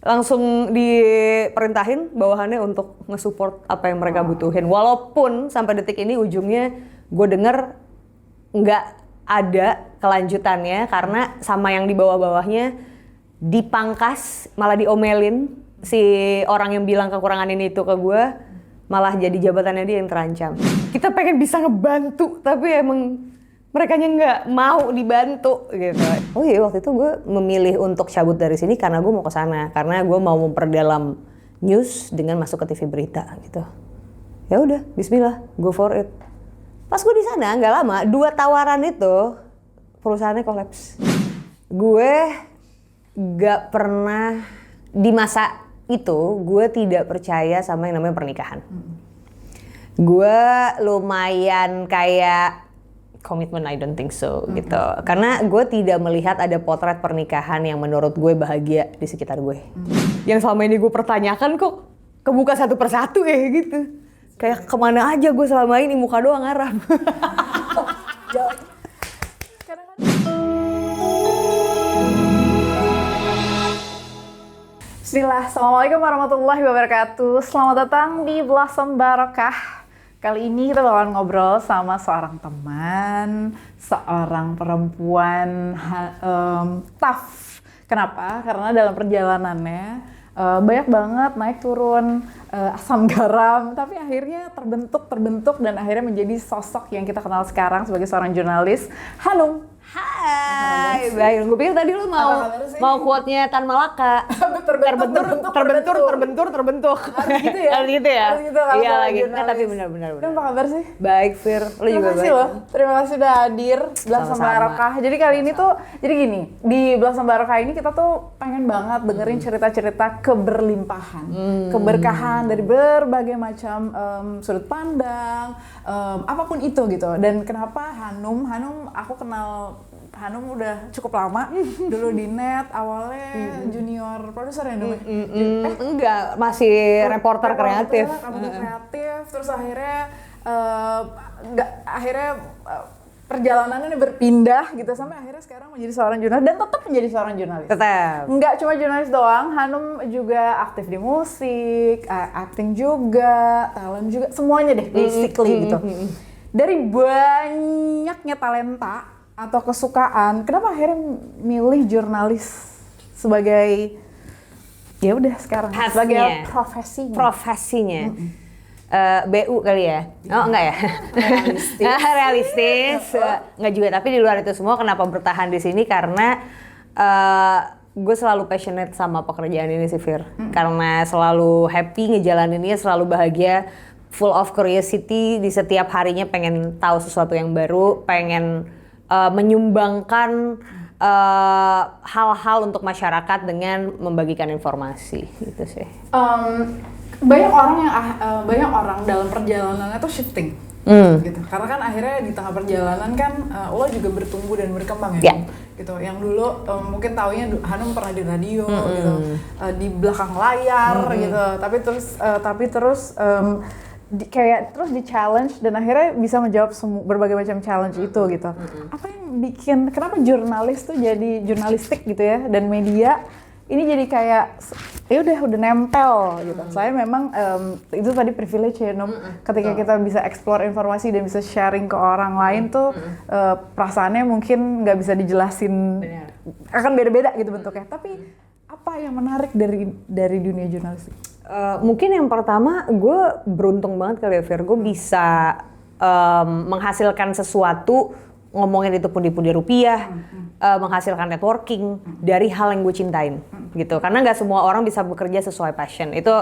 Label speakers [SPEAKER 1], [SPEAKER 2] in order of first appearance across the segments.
[SPEAKER 1] langsung diperintahin bawahannya untuk nge-support apa yang mereka butuhin. Walaupun sampai detik ini ujungnya gue denger nggak ada kelanjutannya karena sama yang di bawah-bawahnya dipangkas, malah diomelin si orang yang bilang kekurangan ini itu ke gue, malah jadi jabatannya dia yang terancam. Kita pengen bisa ngebantu tapi emang merekanya nggak mau dibantu gitu. Oh iya, waktu itu gue memilih untuk cabut dari sini karena gue mau ke sana, karena gue mau memperdalam news dengan masuk ke TV berita gitu. Ya udah, Bismillah, go for it. Pas gue di sana nggak lama, 2 tawaran itu perusahaannya kolaps. Gue nggak pernah di masa itu gue tidak percaya sama yang namanya pernikahan. Gue lumayan kayak komitmen I don't think so gitu. Karena gue tidak melihat ada potret pernikahan yang menurut gue bahagia di sekitar gue. Yang selama ini gue pertanyakan kok kebuka satu persatu gitu. Kayak kemana aja gue selama ini muka doang ngarap.
[SPEAKER 2] Bismillah, Assalamualaikum warahmatullahi wabarakatuh. Selamat datang di Blossom Barokah. Kali ini kita bakalan ngobrol sama seorang teman, seorang perempuan tough. Kenapa? Karena dalam perjalanannya banyak banget naik turun asam garam, tapi akhirnya terbentuk dan akhirnya menjadi sosok yang kita kenal sekarang sebagai seorang jurnalis, Hanum.
[SPEAKER 1] Hai, baik. Gue pikir tadi lu mau quote-nya Tan Malaka. terbentur.
[SPEAKER 2] Harus gitu ya?
[SPEAKER 1] Harus gitu ya?
[SPEAKER 2] Harus gitu,
[SPEAKER 1] iya lagi.
[SPEAKER 2] Jurnalis.
[SPEAKER 1] Tapi benar.
[SPEAKER 2] Apa kabar sih?
[SPEAKER 1] Baik, Fir. Lu juga baik.
[SPEAKER 2] Loh. Terima kasih udah hadir Blossom Barokah. Jadi kali ini tuh, jadi gini, di Blossom Barokah ini kita tuh pengen banget dengerin cerita-cerita keberlimpahan, keberkahan dari berbagai macam sudut pandang, apapun itu gitu. Dan kenapa Hanum aku kenal Hanum udah cukup lama, dulu di net, awalnya junior produser ya dulu?
[SPEAKER 1] Enggak, masih reporter kreatif.
[SPEAKER 2] Terus akhirnya perjalanannya berpindah gitu, sampai akhirnya sekarang menjadi seorang jurnalis dan tetap menjadi seorang jurnalis.
[SPEAKER 1] Tetap.
[SPEAKER 2] Enggak cuma jurnalis doang, Hanum juga aktif di musik, acting juga, talent juga, semuanya deh basically gitu. Dari banyaknya talenta atau kesukaan, kenapa akhirnya milih jurnalis sebagai ya udah sekarang sebagai profesinya? BU kali ya? Oh enggak ya? Realistis. Enggak juga, tapi di luar itu semua kenapa bertahan di sini karena gue selalu passionate sama pekerjaan ini sih, Fir. Karena selalu happy ngejalaninnya, selalu bahagia, full of curiosity, di setiap harinya pengen tahu sesuatu yang baru, pengen menyumbangkan hal-hal untuk masyarakat dengan membagikan informasi gitu sih. Banyak orang dalam perjalanannya tuh shifting, gitu. Karena kan akhirnya di tengah perjalanan kan lo juga bertumbuh dan berkembang ya, gitu. Yang dulu mungkin taunya Hanum pernah di radio, gitu, di belakang layar, gitu. Tapi terus kayak terus di challenge dan akhirnya bisa menjawab berbagai macam challenge itu gitu. Apa yang bikin kenapa jurnalis tuh jadi jurnalistik gitu ya, dan media ini jadi kayak ya udah nempel gitu. Saya memang itu tadi privilege ya, ketika kita bisa explore informasi dan bisa sharing ke orang lain tuh perasaannya mungkin nggak bisa dijelasin. Akan beda-beda gitu bentuknya. Tapi apa yang menarik dari dunia jurnalistik?
[SPEAKER 1] Mungkin yang pertama, gue beruntung banget kali ya, Fir. Gue bisa menghasilkan sesuatu, ngomongin itu pundi-pundi rupiah, menghasilkan networking dari hal yang gue cintain, gitu. Karena nggak semua orang bisa bekerja sesuai passion. Itu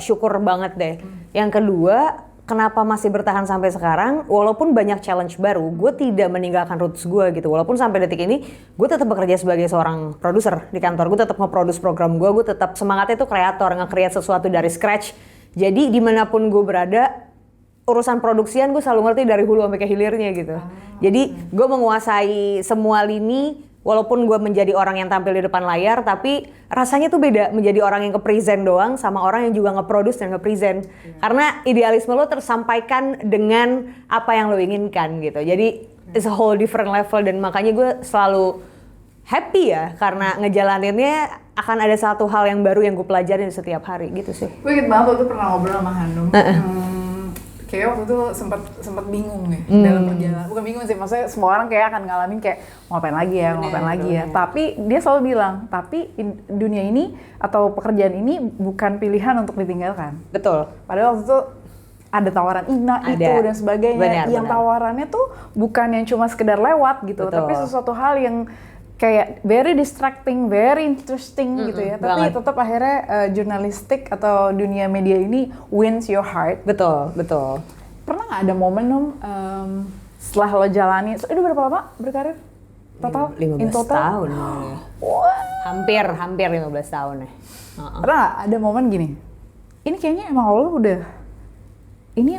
[SPEAKER 1] syukur banget deh. Yang kedua, kenapa masih bertahan sampai sekarang? Walaupun banyak challenge baru, gue tidak meninggalkan roots gue gitu. Walaupun sampai detik ini, gue tetap bekerja sebagai seorang produser di kantor. Gue tetap nge-produce program gue tetap semangatnya itu kreator, nge-create sesuatu dari scratch. Jadi dimanapun gue berada, urusan produksian gue selalu ngerti dari hulu sampai ke hilirnya gitu. Jadi gue menguasai semua lini. Walaupun gue menjadi orang yang tampil di depan layar, tapi rasanya tuh beda menjadi orang yang nge-present doang sama orang yang juga nge-produce dan nge-present. Karena idealisme lo tersampaikan dengan apa yang lo inginkan gitu. Jadi it's a whole different level, dan makanya gue selalu happy ya karena ngejalaninnya
[SPEAKER 2] akan ada satu hal yang baru yang gue pelajarin setiap hari gitu sih.
[SPEAKER 3] Gue inget banget waktu itu pernah ngobrol sama Hanum. Kayak waktu itu sempat bingung nih dalam perjalanan. Bukan bingung sih, maksudnya semua orang kayak akan ngalamin kayak mau ngapain lagi ya. Tapi dia selalu bilang, tapi dunia ini atau pekerjaan ini bukan pilihan untuk ditinggalkan.
[SPEAKER 2] Betul.
[SPEAKER 3] Padahal waktu itu ada tawaran itu dan sebagainya. Yang tawarannya tuh bukan yang cuma sekedar lewat gitu, tapi sesuatu hal yang kayak very distracting, very interesting gitu ya. Tapi tetap akhirnya jurnalistik atau dunia media ini wins your heart.
[SPEAKER 2] Betul.
[SPEAKER 3] Pernah nggak ada momen setelah lo jalani, itu berapa lama berkarir? Total?
[SPEAKER 2] 15 tahun.
[SPEAKER 3] Wah.
[SPEAKER 2] Hampir 15 tahun ya.
[SPEAKER 3] Pernah nggak ada momen gini, ini kayaknya emang Allah udah, ini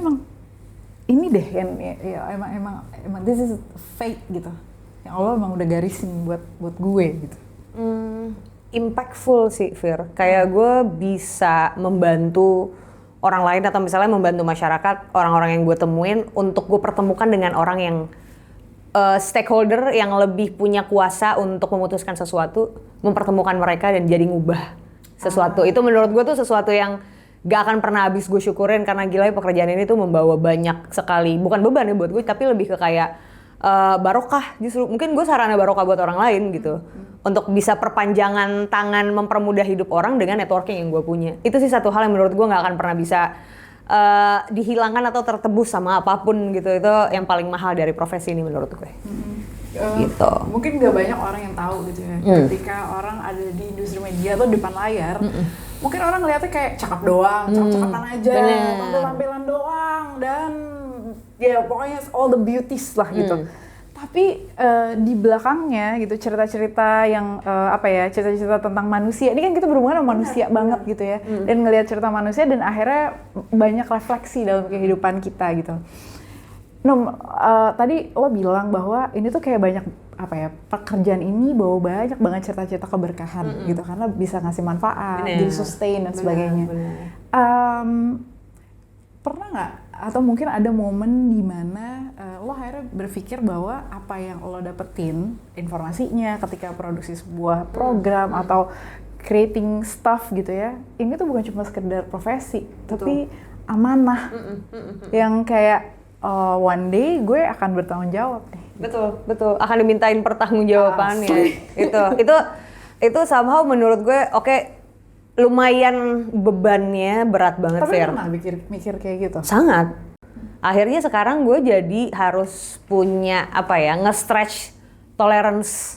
[SPEAKER 3] deh yang ya, emang this is fate gitu. Yang Allah emang udah garisin buat gue gitu.
[SPEAKER 2] Impactful sih, Fir. Kayak gue bisa membantu orang lain atau misalnya membantu masyarakat, orang-orang yang gue temuin untuk gue pertemukan dengan orang yang stakeholder yang lebih punya kuasa untuk memutuskan sesuatu, mempertemukan mereka dan jadi ngubah sesuatu. Itu menurut gue tuh sesuatu yang gak akan pernah habis gue syukurin, karena gila pekerjaan ini tuh membawa banyak sekali, bukan beban ya buat gue, tapi lebih ke kayak barokah. Justru mungkin gue sarana barokah buat orang lain gitu, untuk bisa perpanjangan tangan mempermudah hidup orang dengan networking yang gue punya. Itu sih satu hal yang menurut gue gak akan pernah bisa dihilangkan atau tertebus sama apapun gitu. Itu yang paling mahal dari profesi ini menurut gue. Gitu.
[SPEAKER 3] Mungkin gak banyak orang yang tahu gitu ya, ketika orang ada di industri media atau depan layar, mungkin orang ngeliatnya kayak cakep doang, cakep-cakepan aja, tampil-tampilan doang, dan ya pokoknya all the beauties lah gitu. Tapi di belakangnya gitu, cerita-cerita yang cerita-cerita tentang manusia, ini kan kita berhubungan sama manusia banget gitu ya, dan ngelihat cerita manusia dan akhirnya banyak refleksi dalam kehidupan kita gitu. Tadi lo bilang bahwa ini tuh kayak banyak pekerjaan ini bawa banyak banget cerita-cerita keberkahan gitu, karena bisa ngasih manfaat, jadi sustain dan sebagainya. Pernah nggak atau mungkin ada momen di mana lo akhirnya berpikir bahwa apa yang lo dapetin informasinya ketika produksi sebuah program atau creating stuff gitu ya, ini tuh bukan cuma sekedar profesi, tapi amanah yang kayak one day gue akan bertanggung jawab nih.
[SPEAKER 2] Betul. Akan dimintain pertanggungjawabannya. Itu somehow menurut gue lumayan bebannya berat banget.
[SPEAKER 3] Tapi pernah mikir kayak gitu?
[SPEAKER 2] Sangat. Akhirnya sekarang gue jadi harus punya nge-stretch tolerance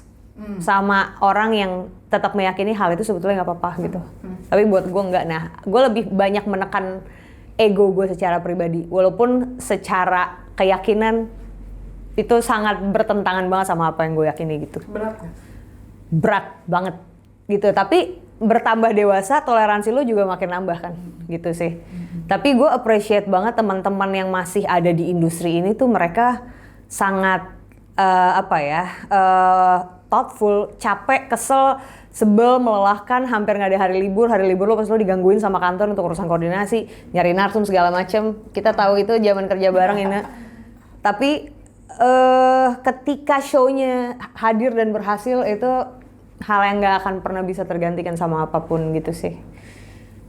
[SPEAKER 2] sama orang yang tetap meyakini hal itu sebetulnya nggak apa-apa gitu. Tapi buat gue nggak. Nah, gue lebih banyak menekan ego gue secara pribadi, walaupun secara keyakinan itu sangat bertentangan banget sama apa yang gue yakini gitu. Berat banget gitu, tapi bertambah dewasa toleransi lu juga makin nambah kan gitu sih. Tapi gue appreciate banget teman-teman yang masih ada di industri ini tuh, mereka sangat thoughtful, capek, kesel, sebel, melelahkan, hampir nggak ada hari libur lo pas lo digangguin sama kantor untuk urusan koordinasi, nyari narsum segala macem. Kita tahu itu zaman kerja bareng ini. Tapi ketika show-nya hadir dan berhasil, itu hal yang nggak akan pernah bisa tergantikan sama apapun gitu sih.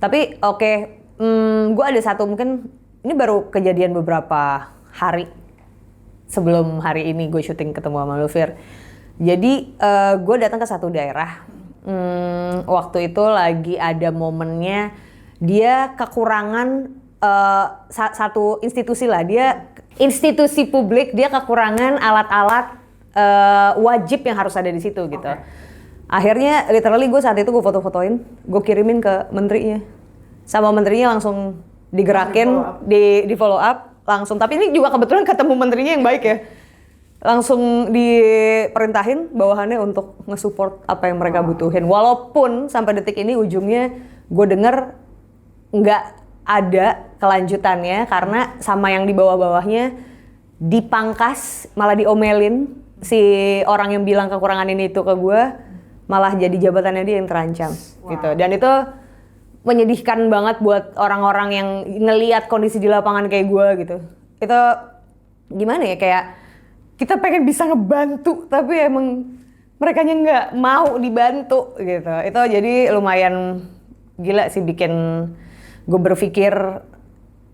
[SPEAKER 2] Tapi gue ada satu, mungkin ini baru kejadian beberapa hari sebelum hari ini gue syuting ketemu sama Lufir. Jadi gue datang ke satu daerah. Waktu itu lagi ada momennya dia kekurangan satu institusi lah, dia institusi publik, dia kekurangan alat-alat wajib yang harus ada di situ gitu. Akhirnya literally gue saat itu gue foto-fotoin, gue kirimin ke menterinya, sama menterinya langsung digerakin, di follow up langsung. Tapi ini juga kebetulan ketemu menterinya yang baik ya. Langsung diperintahin bawahannya untuk nge-support apa yang mereka butuhin. Walaupun sampai detik ini ujungnya gue denger nggak ada kelanjutannya, karena sama yang di bawah-bawahnya dipangkas, malah diomelin. Si orang yang bilang kekurangan ini itu ke gue, malah jadi jabatannya dia yang terancam gitu. Dan itu menyedihkan banget buat orang-orang yang ngelihat kondisi di lapangan kayak gue gitu. Itu gimana ya, kayak kita pengen bisa ngebantu, tapi emang merekanya nggak mau dibantu gitu. Itu jadi lumayan gila sih, bikin gue berpikir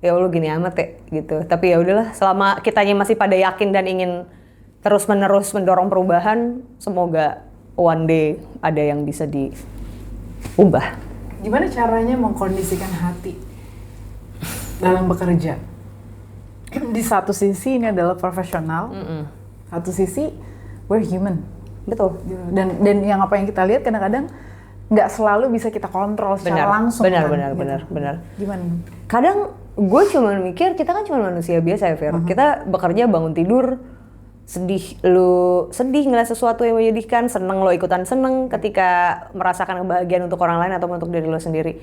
[SPEAKER 2] ya lu gini amat ya gitu. Tapi ya udahlah, selama kitanya masih pada yakin dan ingin terus menerus mendorong perubahan, semoga one day ada yang bisa diubah.
[SPEAKER 3] Gimana caranya mengkondisikan hati dalam bekerja? Di satu sisi ini adalah profesional, satu sisi we're human.
[SPEAKER 2] Betul.
[SPEAKER 3] Dan yang apa yang kita lihat kadang-kadang nggak selalu bisa kita kontrol secara langsung.
[SPEAKER 2] Benar.
[SPEAKER 3] Gimana?
[SPEAKER 2] Kadang gue cuma mikir kita kan cuma manusia biasa ya, Fir. Kita bekerja, bangun tidur, sedih ngeliat sesuatu yang menyedihkan, seneng lo ikutan seneng ketika merasakan kebahagiaan untuk orang lain atau untuk diri lo sendiri.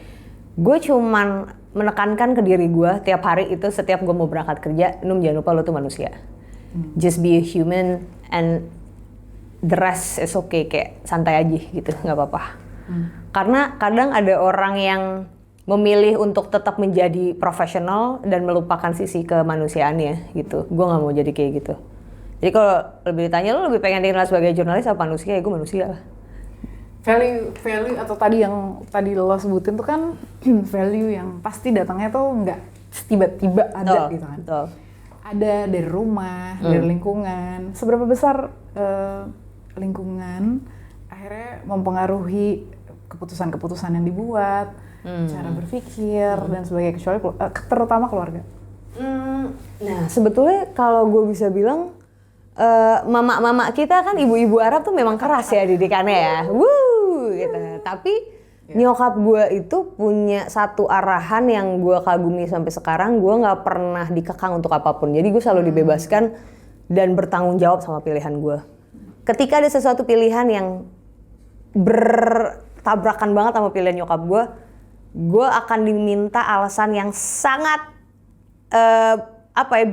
[SPEAKER 2] Gue cuman menekankan ke diri gue tiap hari itu, setiap gue mau berangkat kerja, Num jangan lupa lo tuh manusia. Just be a human and the rest is okay, kayak santai aja gitu, nggak apa-apa. Karena kadang ada orang yang memilih untuk tetap menjadi profesional dan melupakan sisi kemanusiaannya gitu. Gue nggak mau jadi kayak gitu. Jadi kalau lebih ditanya, lo lebih pengen dikenal sebagai jurnalis apa manusia? Ya gue manusia lah.
[SPEAKER 3] Value atau tadi yang tadi lo sebutin tuh kan value yang pasti datangnya tuh nggak tiba-tiba ada gitu kan.
[SPEAKER 2] Betul.
[SPEAKER 3] Ada dari rumah, dari lingkungan. Seberapa besar lingkungan akhirnya mempengaruhi keputusan-keputusan yang dibuat, cara berpikir dan sebagainya, kecuali terutama keluarga.
[SPEAKER 2] Nah sebetulnya kalau gue bisa bilang, mama-mama kita kan ibu-ibu Arab tuh memang keras ya didikannya ya, gitu. Tapi nyokap gue itu punya satu arahan yang gue kagumi sampai sekarang. Gue nggak pernah dikekang untuk apapun. Jadi gue selalu dibebaskan dan bertanggung jawab sama pilihan gue. Ketika ada sesuatu pilihan yang bertabrakan banget sama pilihan nyokap gue akan diminta alasan yang sangat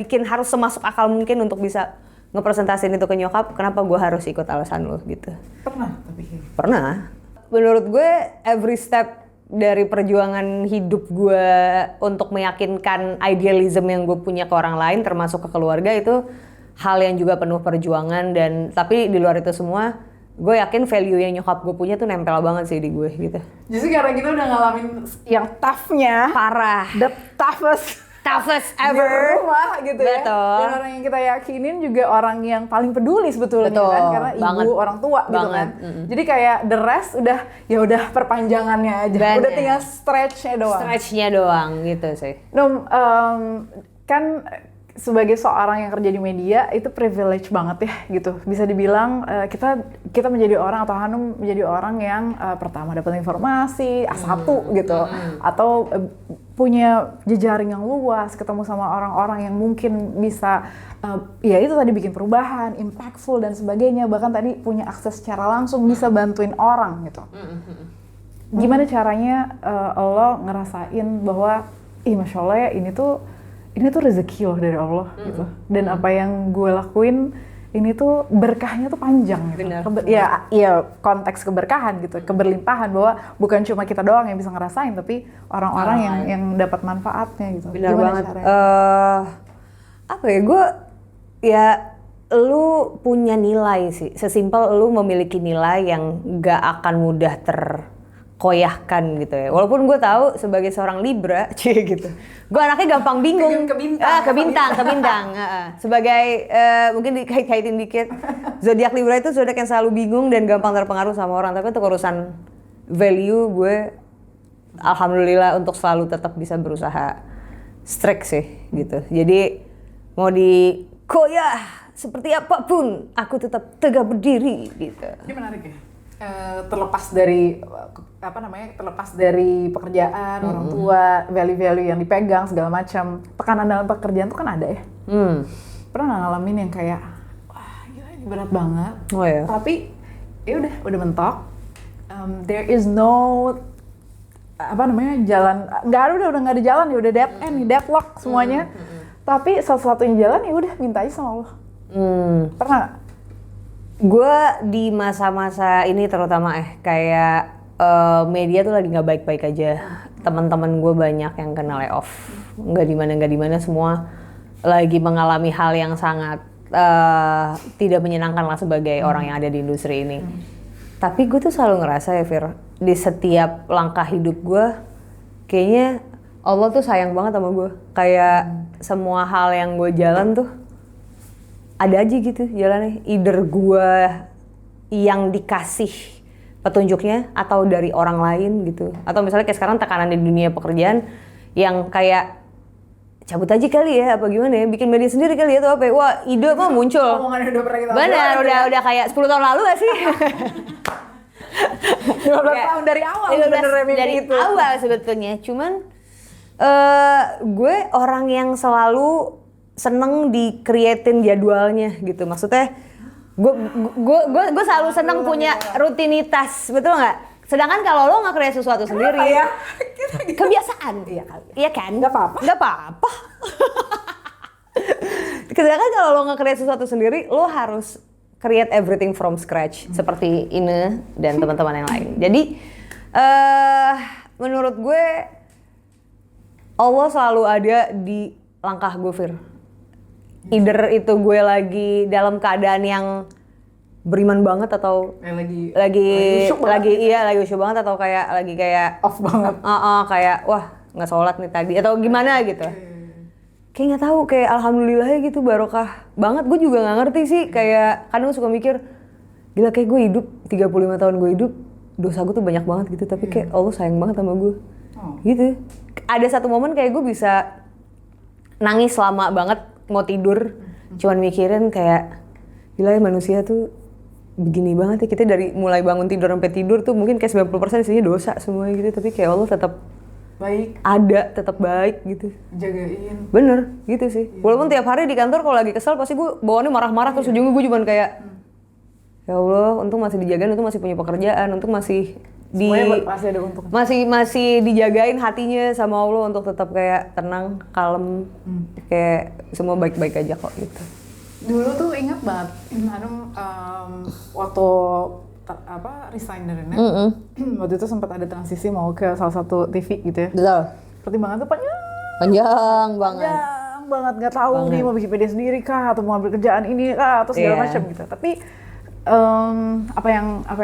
[SPEAKER 2] bikin harus semasuk akal mungkin untuk bisa ngepresentasiin itu ke nyokap, kenapa gue harus ikut alasan lo gitu.
[SPEAKER 3] Pernah tapi?
[SPEAKER 2] Pernah. Menurut gue every step dari perjuangan hidup gue untuk meyakinkan idealism yang gue punya ke orang lain, termasuk ke keluarga, itu hal yang juga penuh perjuangan. Dan tapi di luar itu semua, gue yakin value yang nyokap gue punya tuh nempel banget sih di gue gitu.
[SPEAKER 3] Justru karena kita udah ngalamin yang toughnya,
[SPEAKER 2] Parah.
[SPEAKER 3] the toughest
[SPEAKER 2] ever
[SPEAKER 3] di rumah gitu.
[SPEAKER 2] Betul.
[SPEAKER 3] Ya. Dan orang yang kita yakinin juga orang yang paling peduli sebetulnya.
[SPEAKER 2] Betul.
[SPEAKER 3] Kan, karena
[SPEAKER 2] Banget.
[SPEAKER 3] ibu, orang tua gitu kan. Jadi kayak the rest udah perpanjangannya aja.
[SPEAKER 2] Bener.
[SPEAKER 3] Udah tinggal stretchnya doang
[SPEAKER 2] gitu sih.
[SPEAKER 3] Kan sebagai seorang yang kerja di media itu privilege banget ya gitu. Bisa dibilang kita menjadi orang, atau Hanum menjadi orang yang pertama dapat informasi A1 gitu, atau punya jejaring yang luas, ketemu sama orang-orang yang mungkin bisa ya itu tadi bikin perubahan, impactful dan sebagainya, bahkan tadi punya akses secara langsung bisa bantuin orang gitu. Gimana caranya lo ngerasain bahwa Masya Allah ya ini tuh rezeki loh dari Allah gitu. Dan apa yang gue lakuin ini tuh berkahnya tuh panjang gitu. Ya konteks keberkahan gitu, keberlimpahan, bahwa bukan cuma kita doang yang bisa ngerasain, tapi orang-orang yang dapat manfaatnya gitu.
[SPEAKER 2] Benar
[SPEAKER 3] gimana
[SPEAKER 2] banget. Lu punya nilai sih. Sesimpel lu memiliki nilai yang gak akan mudah terkoyahkan gitu ya. Walaupun gue tahu sebagai seorang Libra, gitu. Gue anaknya gampang bingung. Ke bintang. Sebagai mungkin dikait-kaitin dikit. Zodiak Libra itu zodiak yang selalu bingung dan gampang terpengaruh sama orang. Tapi untuk urusan value gue alhamdulillah untuk selalu tetap bisa berusaha strict sih gitu. Jadi mau dikoyah seperti apapun, aku tetap tegak berdiri gitu.
[SPEAKER 3] Ini menarik ya. Terlepas dari pekerjaan, orang tua, value-value yang dipegang segala macam, tekanan dalam pekerjaan tuh kan ada ya. Pernah nggak ngalamin yang kayak wah gila ini berat banget.
[SPEAKER 2] Oh ya.
[SPEAKER 3] Tapi ya udah mentok. There is no jalan, nggak ada jalan, ya udah dead end, deadlock semuanya. Tapi satu-satunya jalan ya udah minta aja sama Allah. Pernah nggak?
[SPEAKER 2] Gue di masa-masa ini terutama kayak media tuh lagi nggak baik-baik aja. Teman-teman gue banyak yang kena layoff. Nggak di mana semua lagi mengalami hal yang sangat tidak menyenangkan lah sebagai orang yang ada di industri ini. Tapi gue tuh selalu ngerasa ya Fir, di setiap langkah hidup gue, kayaknya Allah tuh sayang banget sama gue. Kayak semua hal yang gue jalan tuh, ada aja gitu jalannya. Either gue yang dikasih petunjuknya atau dari orang lain gitu. Atau misalnya kayak sekarang tekanan di dunia pekerjaan yang kayak cabut aja kali ya, apa gimana ya, bikin media sendiri kali ya, atau apa ya. Wah, ide mah muncul.
[SPEAKER 3] Omongannya udah pernah kita
[SPEAKER 2] benar, udah kayak 10 tahun lalu gak sih?
[SPEAKER 3] 15 tahun dari awal sebenarnya mimpi
[SPEAKER 2] dari
[SPEAKER 3] itu.
[SPEAKER 2] awal sebetulnya. Cuman gue orang yang selalu seneng di-createin jadwalnya gitu. Maksudnya gue selalu seneng punya rutinitas, betul nggak? Sedangkan kalau lo nggak create sesuatu sendiri,
[SPEAKER 3] ya?
[SPEAKER 2] kebiasaan, iya kan?
[SPEAKER 3] Nggak apa-apa.
[SPEAKER 2] Nggak apa-apa. Sedangkan kalau lo nggak create sesuatu sendiri, lo harus create everything from scratch, seperti Ine dan teman-teman yang lain. Jadi menurut gue Allah selalu ada di langkah gue, Fir. Either itu gue lagi dalam keadaan yang beriman banget atau lagi usyuk banget atau kayak
[SPEAKER 3] Off banget.
[SPEAKER 2] Kayak wah nggak sholat nih tadi atau gimana gitu. Kayak nggak tahu, kayak alhamdulillah gitu, barokah banget. Gue juga nggak ngerti sih, kayak kadang suka mikir gila, kayak gue hidup 35 tahun gue hidup, dosa gue tuh banyak banget gitu, tapi kayak Allah sayang banget sama gue. Gitu. Ada satu momen kayak gue bisa nangis lama banget mau tidur, cuman mikirin kayak gila ya, manusia tuh begini banget ya, kita dari mulai bangun tidur sampai tidur tuh mungkin kayak 90% isinya dosa semuanya gitu, tapi kayak Allah tetap
[SPEAKER 3] baik,
[SPEAKER 2] ada, tetap baik gitu,
[SPEAKER 3] jagain.
[SPEAKER 2] bener gitu sih. Walaupun tiap hari di kantor kalau lagi kesel pasti gue bawaannya marah-marah, terus ujungnya gue cuman kayak ya Allah, untung masih dijagain, untung masih punya pekerjaan, untung masih
[SPEAKER 3] Masih ada untung.
[SPEAKER 2] masih dijagain hatinya sama Allah untuk tetap kayak tenang, kalem, kayak semua baik-baik aja kok gitu.
[SPEAKER 3] Dulu tuh ingat banget, waktu resign dari net, waktu itu sempat ada transisi mau ke salah satu TV gitu ya.
[SPEAKER 2] Betul.
[SPEAKER 3] Pertimbangan tuh
[SPEAKER 2] Panjang banget.
[SPEAKER 3] panjang banget, nggak tahu nih mau bikin media sendiri kah atau mau ambil kerjaan ini kah atau segala macam gitu. Tapi apa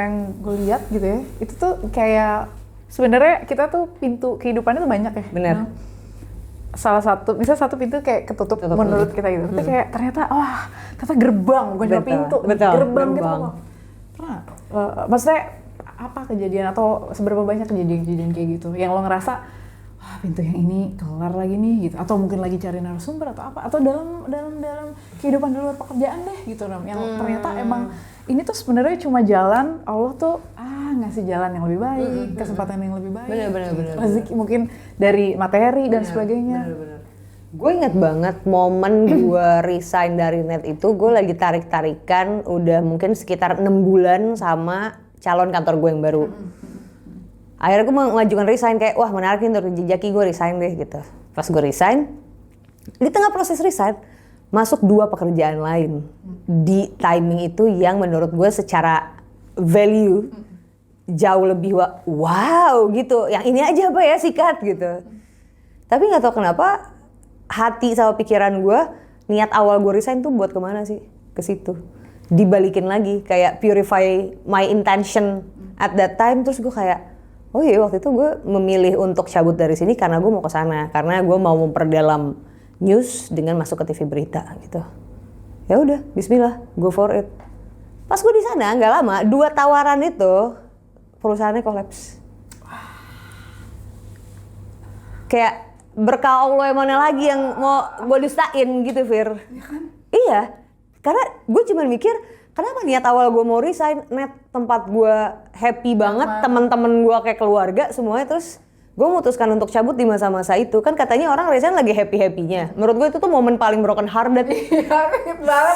[SPEAKER 3] yang gue lihat gitu ya, itu tuh kayak sebenarnya kita tuh pintu kehidupannya tuh banyak ya.
[SPEAKER 2] Bener.
[SPEAKER 3] Salah satu, misalnya satu pintu kayak ketutup menurut kita gitu, tapi kayak ternyata gerbang, bukan cuma pintu, gerbang gitu. Pernah, maksudnya apa kejadian atau seberapa banyak kejadian kayak gitu yang lo ngerasa wah pintu yang ini kelar lagi nih gitu, atau mungkin lagi cari narasumber atau apa, atau dalam kehidupan di luar pekerjaan deh gitu, yang ternyata emang ini tuh sebenarnya cuma jalan Allah tuh ngasih jalan yang lebih baik, kesempatan yang lebih baik,
[SPEAKER 2] bener.
[SPEAKER 3] rezeki mungkin dari materi dan sebagainya.
[SPEAKER 2] Gue inget banget momen gue resign dari net itu, gue lagi tarik-tarikan udah mungkin sekitar 6 bulan sama calon kantor gue yang baru. Akhirnya gue mengajukan resign, kayak wah menarik nih untuk jejaki, gue resign deh gitu. Pas gue resign, di tengah proses resign masuk 2 pekerjaan lain di timing itu yang menurut gue secara value jauh lebih wow gitu. Yang ini aja apa ya, sikat gitu. Tapi nggak tahu kenapa hati sama pikiran gue, niat awal gue resign tuh buat kemana sih? Ke situ. Dibalikin lagi, kayak purify my intention at that time. Terus gue kayak, oh iya waktu itu gue memilih untuk cabut dari sini karena gue mau ke sana, karena gue mau memperdalam news dengan masuk ke TV berita gitu. Ya udah, bismillah, go for it. Pas gue di sana nggak lama, 2 tawaran itu perusahaannya kolaps. Kayak berkah Allah yang mana lagi yang mau gue dustain gitu, Fir.
[SPEAKER 3] Ya kan?
[SPEAKER 2] Iya, karena gue cuma mikir kenapa niat awal gue mau resign, net tempat gue happy banget, teman-teman gue kayak keluarga semuanya, terus gue memutuskan untuk cabut di masa-masa itu. Kan katanya orang resign lagi happy-happynya. Menurut gue itu tuh momen paling broken hearted.
[SPEAKER 3] Iya,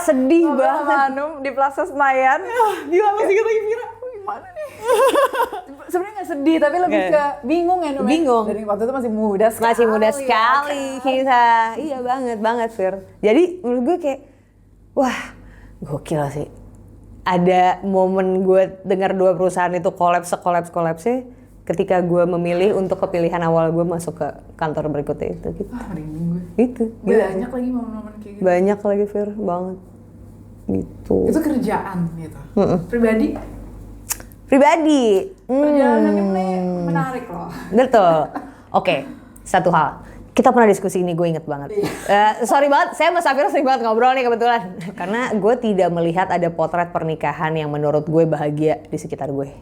[SPEAKER 2] sedih banget.
[SPEAKER 3] Hanum di Plaza Senayan.
[SPEAKER 2] Gila, masih kita Vira.
[SPEAKER 3] Gimana nih? Sebenarnya nggak sedih, tapi lebih ke bingung ya, Num.
[SPEAKER 2] Bingung.
[SPEAKER 3] Dari waktu itu masih muda sekali.
[SPEAKER 2] Masih muda sekali kita. Iya banget Fir. Jadi menurut gue kayak, wah gokil sih. Ada momen gue dengar 2 perusahaan itu kolapsnya ketika gue memilih untuk kepilihan awal gue masuk ke kantor berikutnya itu gitu.
[SPEAKER 3] Merinding gue.
[SPEAKER 2] Itu.
[SPEAKER 3] Banyak lagi momen-momen kayak gitu.
[SPEAKER 2] Banyak lagi, Fir, banget.
[SPEAKER 1] gitu.
[SPEAKER 3] Itu kerjaan gitu. Pribadi, perjalanan ini menarik loh.
[SPEAKER 1] Betul. Oke, satu hal. Kita pernah diskusi ini, gue inget banget. Sorry banget, saya sama Safira sering banget ngobrol nih kebetulan. Karena gue tidak melihat ada potret pernikahan yang menurut gue bahagia di sekitar gue.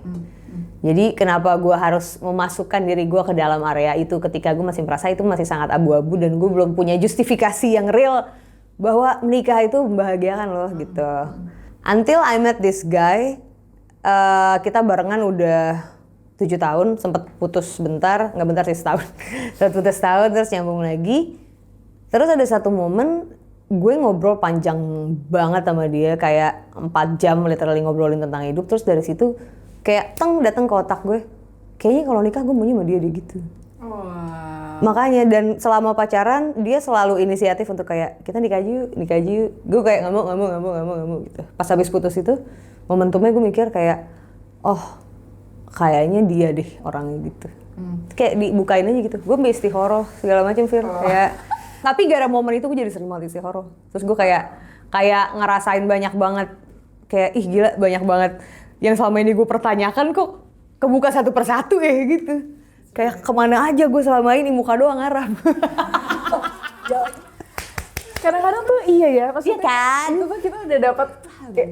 [SPEAKER 1] Jadi kenapa gue harus memasukkan diri gue ke dalam area itu ketika gue masih merasa itu masih sangat abu-abu dan gue belum punya justifikasi yang real bahwa menikah itu membahagiakan loh gitu. Until I met this guy, kita barengan udah 7 tahun, sempet putus bentar, nggak bentar sih setahun. Sempet putus setahun, terus nyambung lagi. Terus ada satu momen, gue ngobrol panjang banget sama dia, kayak 4 jam literally ngobrolin tentang hidup. Terus dari situ, kayak datang ke otak gue, kayaknya kalau nikah gue maunya sama dia gitu.
[SPEAKER 3] Wah.
[SPEAKER 1] Makanya, dan selama pacaran, dia selalu inisiatif untuk kayak, kita nikah aja yuk. Gue kayak nggak mau gitu. Pas habis putus itu, momentumnya gue mikir kayak, oh, kayaknya dia deh orangnya gitu. Kayak dibukain aja gitu. Gue istihoroh segala macam Fir. Kayak tapi gara momen itu gue jadi sering banget istihoroh. Terus gue kayak ngerasain banyak banget kayak ih gila banyak banget yang selama ini gue pertanyakan kok kebuka satu persatu gitu. Kayak kemana aja gue selama ini muka doang ngarap.
[SPEAKER 3] Kadang-kadang tuh iya ya, maksudnya
[SPEAKER 1] Iya kan?
[SPEAKER 3] itu tuh kita udah dapat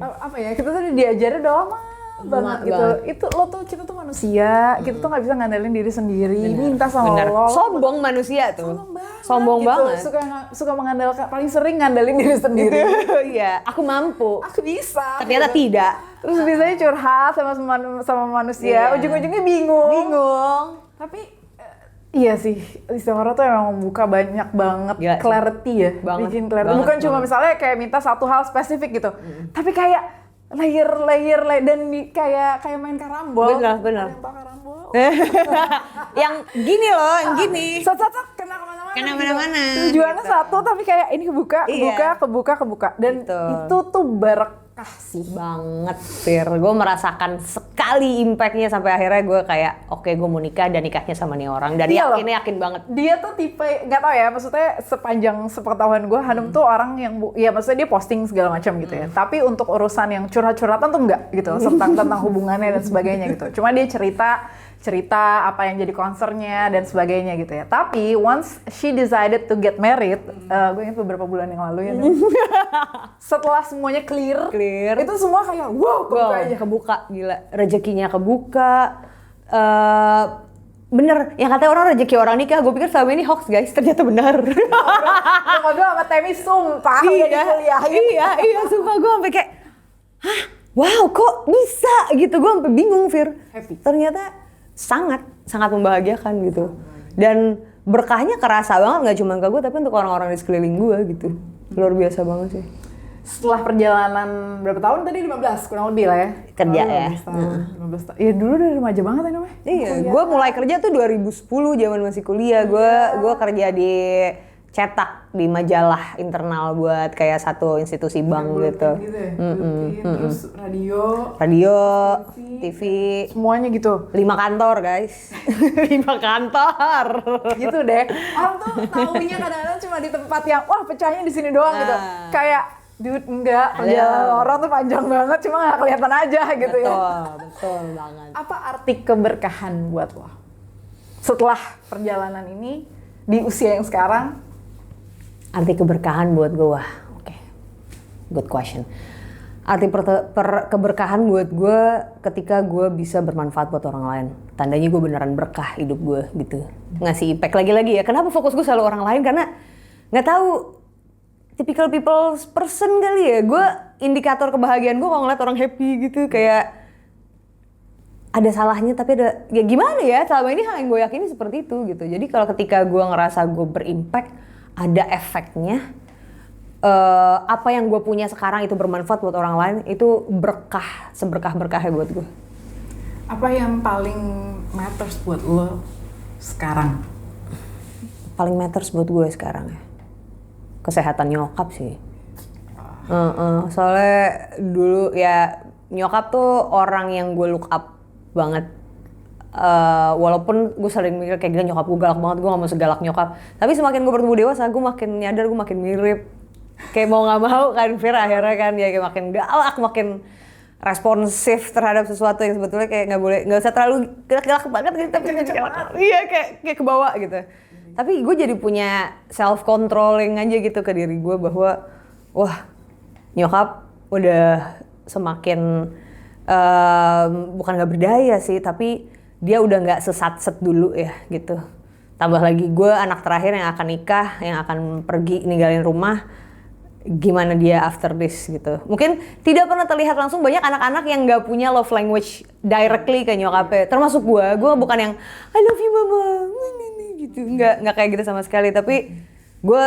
[SPEAKER 3] apa ya? Kita tuh udah diajarin udah lama banget gitu. Itu lo tuh kita tuh manusia, kita tuh nggak bisa ngandelin diri sendiri. Minta sama Allah.
[SPEAKER 1] Sombong manusia tuh.
[SPEAKER 3] Sombong
[SPEAKER 1] banget.
[SPEAKER 3] Suka mengandalkan, paling sering ngandelin diri sendiri.
[SPEAKER 1] Iya, aku mampu.
[SPEAKER 3] Aku bisa.
[SPEAKER 1] Ternyata tidak.
[SPEAKER 3] Terus bisanya curhat sama manusia, ujung-ujungnya bingung. Tapi iya sih, Istimewara tuh emang membuka banyak banget clarity ya. Bikin clarity. Bukan cuma misalnya kayak minta satu hal spesifik gitu. Tapi kayak layer dan kayak main karambol.
[SPEAKER 1] Benar.
[SPEAKER 3] Yang karambol.
[SPEAKER 1] Yang gini loh, yang gini.
[SPEAKER 3] Sat kena kemana-mana. Tujuannya
[SPEAKER 1] gitu.
[SPEAKER 3] satu tapi kayak ini kebuka. Dan itu tuh berkah sih
[SPEAKER 1] banget, Fir. Gue merasakan sekali impactnya sampai akhirnya gue kayak oke, gue mau nikah dan nikahnya sama nih orang. Dan yakin banget.
[SPEAKER 3] Dia tuh tipe nggak tahu ya, maksudnya sepanjang sepengetahuan gue, Hanum tuh orang yang ya maksudnya dia posting segala macam gitu ya. Tapi untuk urusan yang curhat-curhatan tuh enggak gitu, tentang hubungannya dan sebagainya gitu. Cuma dia cerita apa yang jadi concernnya dan sebagainya gitu ya. Tapi once she decided to get married, gue ingat beberapa bulan yang lalu ya. Setelah semuanya clear, itu semua kayak wow,
[SPEAKER 1] kebuka gila, rezekinya kebuka. Bener, yang katanya orang rezeki orang nikah, gue pikir selama ini hoax guys, ternyata benar.
[SPEAKER 3] Ngobrol sama Temi sumpah,
[SPEAKER 1] iya, sumpah gue sampai kayak, hah, wow kok bisa gitu, gue sampai bingung Fir.
[SPEAKER 3] Happy.
[SPEAKER 1] Ternyata sangat membahagiakan gitu. Dan berkahnya kerasa banget, nggak cuma ke gue tapi untuk orang-orang di sekeliling gue gitu. Luar biasa banget sih.
[SPEAKER 3] Setelah perjalanan berapa tahun tadi? 15 kurang lebih lah ya.
[SPEAKER 1] Kerja ya.
[SPEAKER 3] 15 tahun. Iya dulu udah remaja banget ya namanya.
[SPEAKER 1] Iya, gue mulai kerja tuh 2010 zaman masih kuliah. Gue kerja di cetak di majalah internal buat kayak satu institusi bank gitu.
[SPEAKER 3] Terus
[SPEAKER 1] radio, TV,
[SPEAKER 3] semuanya gitu.
[SPEAKER 1] 5 kantor guys. 5 kantor.
[SPEAKER 3] Gitu deh. Orang tuh taunya kadang-kadang cuma di tempat yang wah pecahnya di sini doang gitu. Kayak dude enggak, perjalanan orang tuh panjang banget cuma nggak kelihatan aja gitu ya.
[SPEAKER 1] Betul banget.
[SPEAKER 3] Apa arti keberkahan buat lo? Setelah perjalanan ini di usia yang sekarang?
[SPEAKER 1] Arti keberkahan buat gue, oke, good question. Arti keberkahan buat gue ketika gue bisa bermanfaat buat orang lain. Tandanya gue beneran berkah hidup gue gitu. Ngasih impact lagi ya. Kenapa fokus gue selalu orang lain? Karena nggak tahu, typical people person kali ya. Gue indikator kebahagiaan gue kalau ngeliat orang happy gitu, kayak ada salahnya tapi ada ya gimana ya. Selama ini hal yang gue yakini seperti itu gitu. Jadi kalau ketika gue ngerasa gue berimpact, ada efeknya, apa yang gue punya sekarang itu bermanfaat buat orang lain, itu berkah, seberkah-berkahnya buat gue.
[SPEAKER 3] Apa yang paling matters buat lo sekarang?
[SPEAKER 1] Paling matters buat gue sekarang ya, kesehatan nyokap sih. Soalnya dulu ya nyokap tuh orang yang gue look up banget. Walaupun gue sering mikir kayak gila nyokap gue galak banget, gue gak mau segalak nyokap. Tapi semakin gue bertumbuh dewasa, gue makin nyadar gue makin mirip.
[SPEAKER 2] kayak mau nggak mau kan Fir akhirnya kan ya kayak makin galak, makin responsif terhadap sesuatu yang sebetulnya kayak nggak usah terlalu galak banget gitu, tapi iya kayak kebawa gitu. Tapi gue jadi punya self controlling aja gitu ke diri gue bahwa wah nyokap udah semakin bukan nggak berdaya sih, tapi dia udah nggak sesat-set dulu ya gitu. Tambah lagi gue anak terakhir yang akan nikah, yang akan pergi ninggalin rumah. Gimana dia after this gitu. Mungkin tidak pernah terlihat langsung, banyak anak-anak yang nggak punya love language directly ke nyokapnya. Termasuk gue bukan yang I love you mama gitu, nggak kayak gitu sama sekali. Tapi gue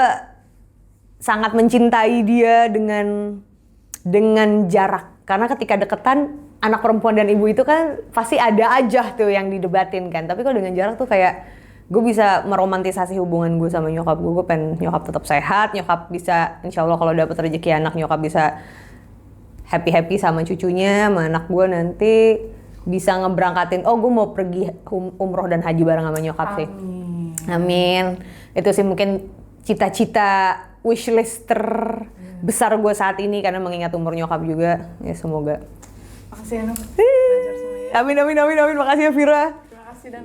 [SPEAKER 2] sangat mencintai dia dengan jarak. Karena ketika deketan anak perempuan dan ibu itu kan pasti ada aja tuh yang didebatin kan. Tapi kalau dengan jarak tuh kayak gue bisa meromantisasi hubungan gue sama nyokap gue. Gue pengen nyokap tetap sehat, nyokap bisa insya Allah kalau dapet rezeki anak, nyokap bisa happy sama cucunya, sama anak gue nanti bisa ngeberangkatin, oh gue mau pergi umroh dan haji bareng sama nyokap sih. Amin. Itu sih mungkin cita-cita wishlist terbesar gue saat ini karena mengingat umur nyokap juga. Ya semoga.
[SPEAKER 3] Makasih ya Nuk.
[SPEAKER 2] Amin. Makasih ya Vira.
[SPEAKER 3] Terima kasih dan